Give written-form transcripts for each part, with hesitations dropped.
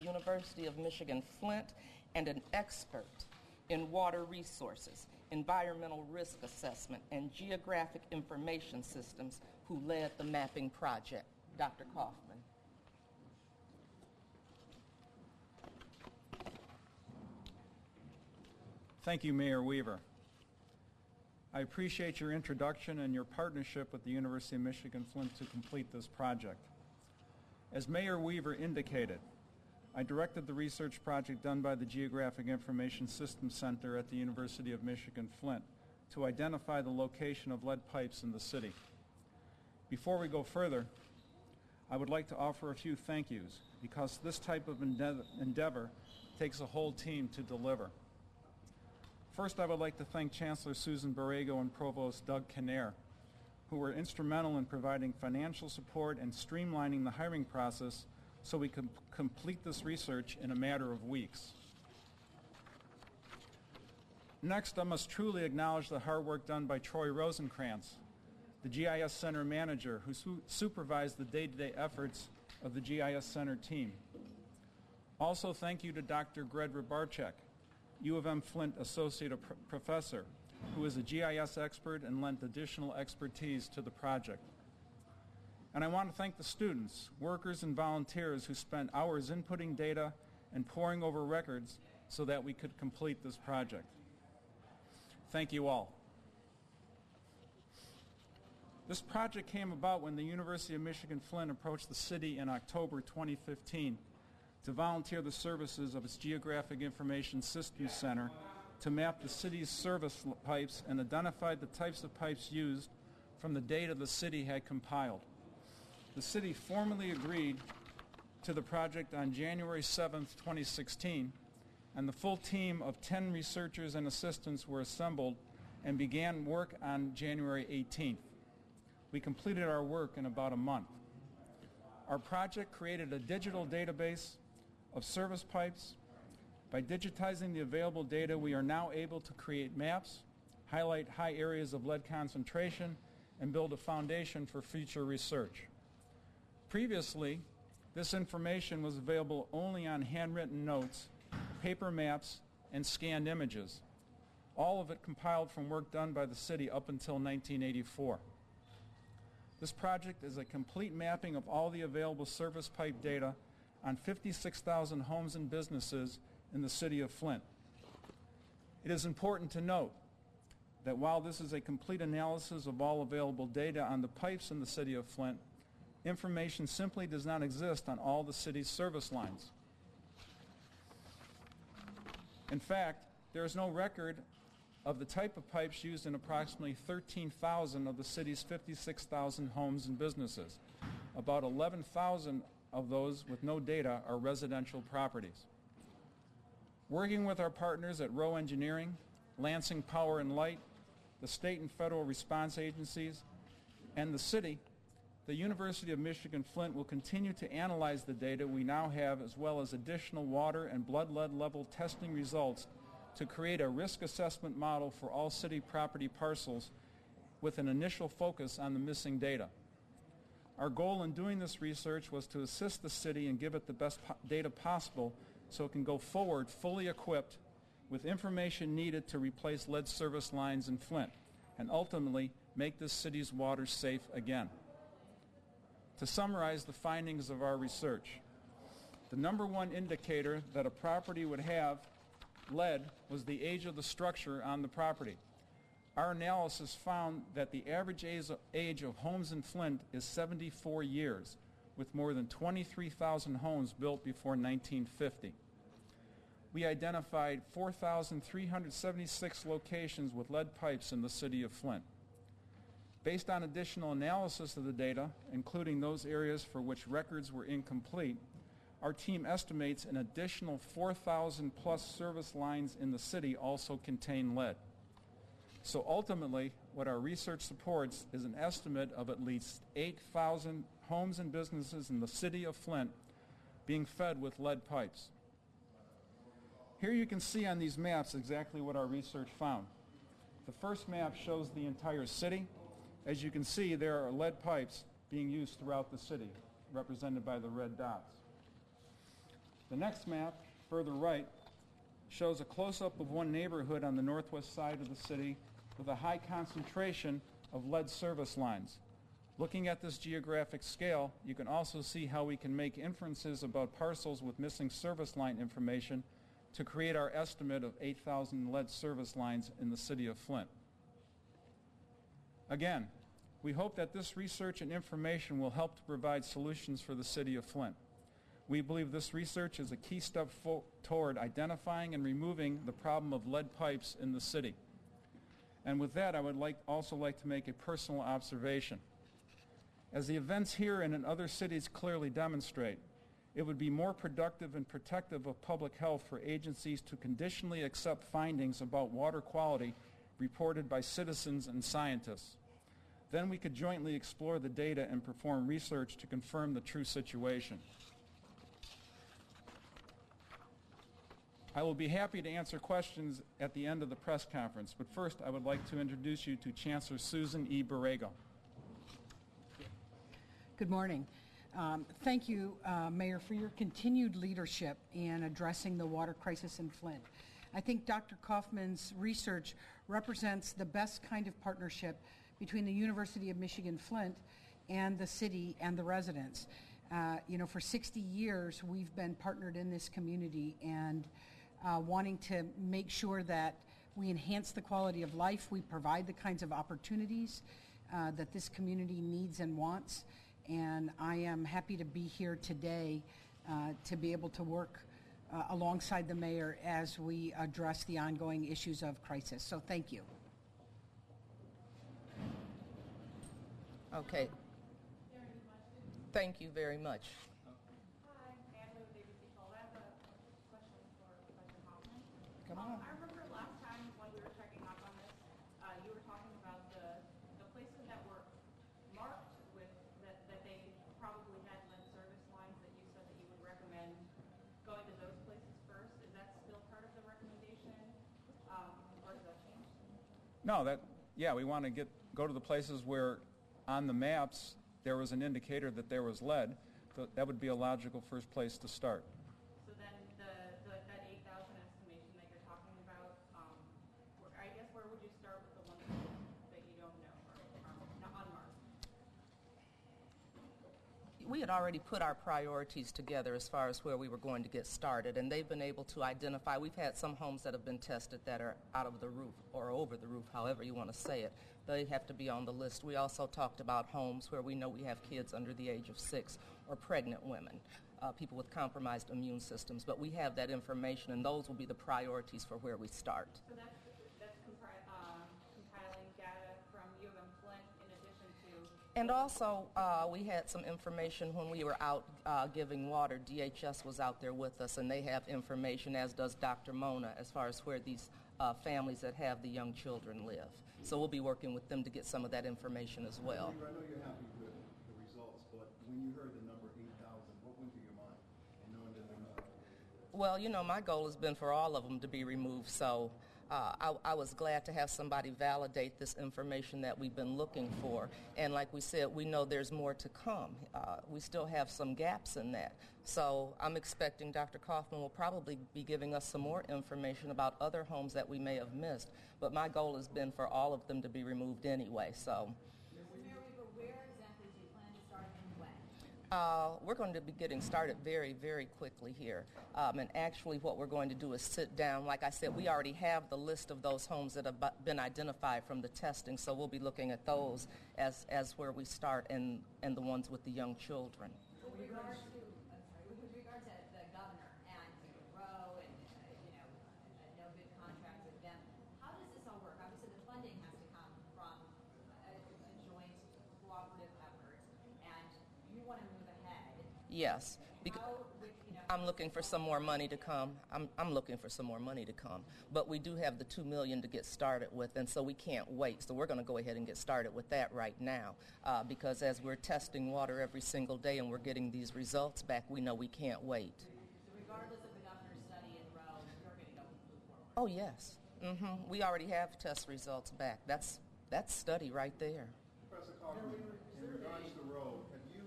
University of Michigan Flint and an expert in water resources, environmental risk assessment, and geographic information systems who led the mapping project. Dr. Kaufman. Thank you, Mayor Weaver. I appreciate your introduction and your partnership with the University of Michigan Flint to complete this project. As Mayor Weaver indicated, I directed the research project done by the Geographic Information Systems Center at the University of Michigan Flint to identify the location of lead pipes in the city. Before we go further, I would like to offer a few thank yous because this type of endeavor takes a whole team to deliver. First, I would like to thank Chancellor Susan Borrego and Provost Doug Kinnair, who were instrumental in providing financial support and streamlining the hiring process so we could complete this research in a matter of weeks. Next, I must truly acknowledge the hard work done by Troy Rosenkrantz, the GIS Center manager who supervised the day-to-day efforts of the GIS Center team. Also, thank you to Dr. Greg Rybarczyk, U of M Flint Associate Professor, who is a GIS expert and lent additional expertise to the project. And I want to thank the students, workers, and volunteers who spent hours inputting data and poring over records so that we could complete this project. Thank you all. This project came about when the University of Michigan Flint approached the city in October 2015 to volunteer the services of its Geographic Information Systems Center to map the city's service pipes and identify the types of pipes used from the data the city had compiled. The city formally agreed to the project on January 7, 2016, and the full team of 10 researchers and assistants were assembled and began work on January 18th. We completed our work in about a month. Our project created a digital database of service pipes. By digitizing the available data, we are now able to create maps, highlight high areas of lead concentration, and build a foundation for future research. Previously, this information was available only on handwritten notes, paper maps, and scanned images, all of it compiled from work done by the city up until 1984. This project is a complete mapping of all the available service pipe data on 56,000 homes and businesses in the city of Flint. It is important to note that while this is a complete analysis of all available data on the pipes in the city of Flint, information simply does not exist on all the city's service lines. In fact, there is no record of the type of pipes used in approximately 13,000 of the city's 56,000 homes and businesses. About 11,000 of those with no data are residential properties. Working with our partners at Rowe Engineering, Lansing Power and Light, the state and federal response agencies, and the city, the University of Michigan Flint will continue to analyze the data we now have as well as additional water and blood lead level testing results to create a risk assessment model for all city property parcels with an initial focus on the missing data. Our goal in doing this research was to assist the city and give it the best data possible so it can go forward fully equipped with information needed to replace lead service lines in Flint and ultimately make this city's water safe again. To summarize the findings of our research, the number one indicator that a property would have lead was the age of the structure on the property. Our analysis found that the average age of homes in Flint is 74 years, with more than 23,000 homes built before 1950. We identified 4,376 locations with lead pipes in the city of Flint. Based on additional analysis of the data, including those areas for which records were incomplete, our team estimates an additional 4,000 plus service lines in the city also contain lead. So ultimately, what our research supports is an estimate of at least 8,000 homes and businesses in the city of Flint being fed with lead pipes. Here you can see on these maps exactly what our research found. The first map shows the entire city. As you can see, there are lead pipes being used throughout the city, represented by the red dots. The next map, further right, shows a close-up of one neighborhood on the northwest side of the city with a high concentration of lead service lines. Looking at this geographic scale, you can also see how we can make inferences about parcels with missing service line information to create our estimate of 8,000 lead service lines in the city of Flint. Again, we hope that this research and information will help to provide solutions for the city of Flint. We believe this research is a key step toward identifying and removing the problem of lead pipes in the city. And with that, I would also like to make a personal observation. As the events here and in other cities clearly demonstrate, it would be more productive and protective of public health for agencies to conditionally accept findings about water quality reported by citizens and scientists. Then we could jointly explore the data and perform research to confirm the true situation. I will be happy to answer questions at the end of the press conference, but first I would like to introduce you to Chancellor Susan E. Borrego. Good morning. Thank you, Mayor, for your continued leadership in addressing the water crisis in Flint. I think Dr. Kaufman's research represents the best kind of partnership between the University of Michigan Flint and the city and the residents. For 60 years, we've been partnered in this community and wanting to make sure that we enhance the quality of life, we provide the kinds of opportunities that this community needs and wants. And I am happy to be here today to be able to work alongside the mayor as we address the ongoing issues of crisis. So thank you. Okay. Thank you very much. Come on. I remember last time when we were checking up on this, you were talking about the places that were marked with that they probably had lead service lines, that you said that you would recommend going to those places first. Is that still part of the recommendation, or has that changed? No, we want to go to the places where on the maps there was an indicator that there was lead. That would be a logical first place to start. So then that 8,000 estimation that you're talking about, I guess where would you start with the ones that you don't know or not unmarked? We had already put our priorities together as far as where we were going to get started, and they've been able to identify. We've had some homes that have been tested that are out of the roof or over the roof, however you want to say it. They have to be on the list. We also talked about homes where we know we have kids under the age of 6 or pregnant women, people with compromised immune systems. But we have that information, and those will be the priorities for where we start. So that's compiling data from U of M Flint in addition to... And also, we had some information when we were out giving water. DHS was out there with us, and they have information, as does Dr. Mona, as far as where these families that have the young children live. So we'll be working with them to get some of that information as well. I know you're happy with the results, but when you heard the number 8,000, what went through your mind? And knowing that they're not... Well, my goal has been for all of them to be removed, so I was glad to have somebody validate this information that we've been looking for. And like we said, we know there's more to come. We still have some gaps in that. So I'm expecting Dr. Kaufman will probably be giving us some more information about other homes that we may have missed. But my goal has been for all of them to be removed anyway. So. Where exactly do you plan to start and when? We're going to be getting started very, very quickly here. And actually what we're going to do is sit down. Like I said, we already have the list of those homes that have been identified from the testing, so we'll be looking at those as where we start and the ones with the young children. With regard to the governor and Roe and no bid contract with them, how does this all work? Obviously the funding has to come from a joint cooperative effort, and you want to move ahead. Yes. I'm looking for some more money to come. I'm looking for some more money to come. But we do have the $2 million to get started with, and so we can't wait. So we're going to go ahead and get started with that right now because as we're testing water every single day and we're getting these results back, we know we can't wait. So regardless of the governor's study in Roe, you're going to go move forward? Oh, yes. We already have test results back. That's study right there. Professor Kaufman, in regards to Roe, have you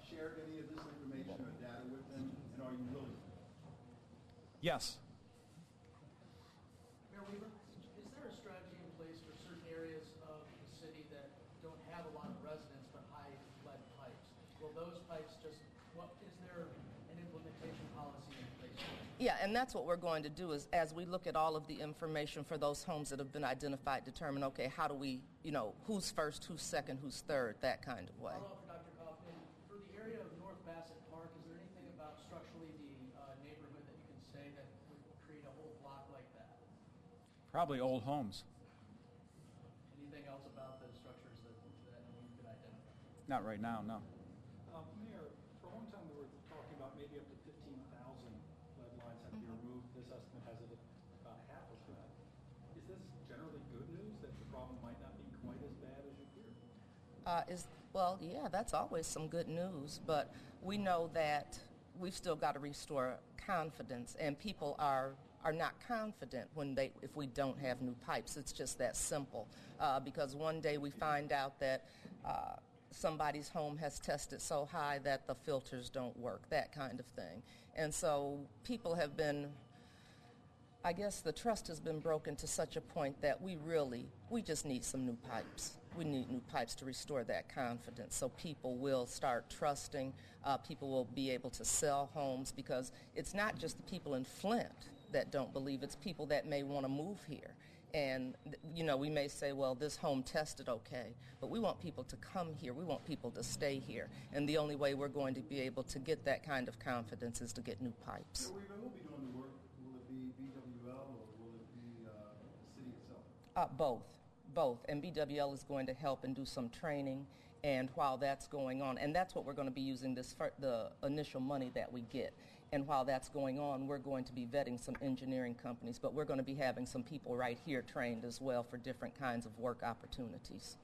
shared any of this information or data with them, and are you willing? Yes. Mayor Weaver, is there a strategy in place for certain areas of the city that don't have a lot of residents but high lead pipes? Will those pipes just, is there an implementation policy in place? Yeah, and that's what we're going to do is as we look at all of the information for those homes that have been identified, determine, okay, how do we, who's first, who's second, who's third, that kind of way. Follow up for Dr. Kaufman. For the area of North Bassett Park, is there anything about structurally the neighborhood that you can say that would create a whole block like that? Probably old homes. Anything else about the structures that you could identify? Not right now, no. Mayor, for a long time we were talking about maybe up to 15,000 lead lines have to be removed. This estimate has it at about half of that. Is this generally good news that the problem might not be quite as bad as you fear? Well, yeah, that's always some good news, but we know that we've still got to restore confidence, and people are not confident if we don't have new pipes. It's just that simple, because one day we find out that somebody's home has tested so high that the filters don't work, that kind of thing. And so people have been, I guess the trust has been broken to such a point that we just need some new pipes. We need new pipes to restore that confidence so people will start trusting, people will be able to sell homes, because it's not just the people in Flint that don't believe, it's people that may want to move here. And, we may say, well, this home tested okay, but we want people to come here. We want people to stay here. And the only way we're going to be able to get that kind of confidence is to get new pipes. So who will be doing the work? Will it be BWL or will it be the city itself? Both. And BWL is going to help and do some training. And while that's going on, and that's what we're going to be using the initial money that we get. And while that's going on, we're going to be vetting some engineering companies, but we're going to be having some people right here trained as well for different kinds of work opportunities.